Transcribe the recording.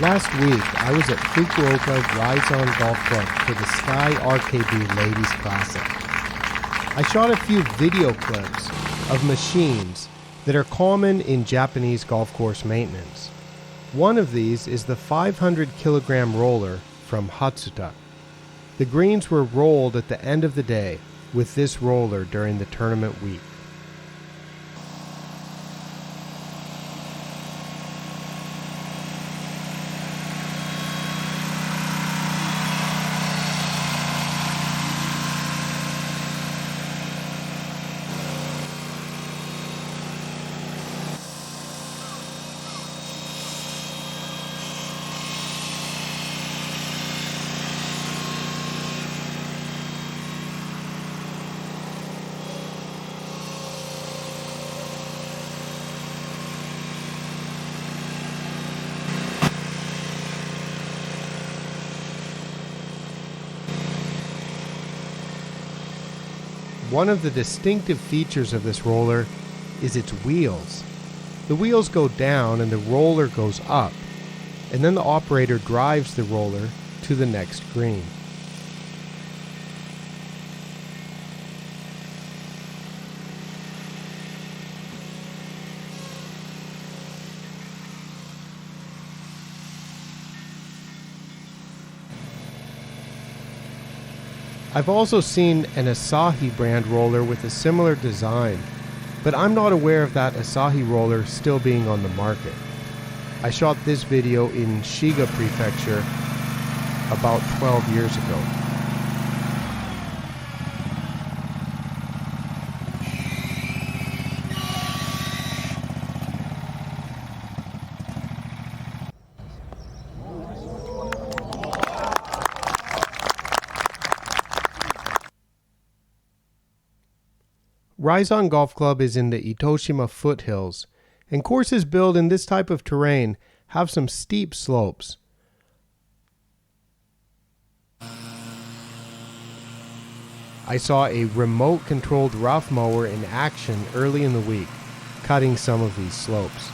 Last week, I was at Fukuoka Raizan Golf Club for the Sky RKB Ladies Classic. I shot a few video clips of machines that are common in Japanese golf course maintenance. One of these is the 500 kilogram roller from Hatsuta. The greens were rolled at the end of the day with this roller during the tournament week. One of the distinctive features of this roller is its wheels. The wheels go down and the roller goes up, and then the operator drives the roller to the next green. I've also seen an Asahi brand roller with a similar design, but I'm not aware of that Asahi roller still being on the market. I shot this video in Shiga Prefecture about 12 years ago. Raizan Golf Club is in the Itoshima foothills, and courses built in this type of terrain have some steep slopes. I saw a remote-controlled rough mower in action early in the week, cutting some of these slopes.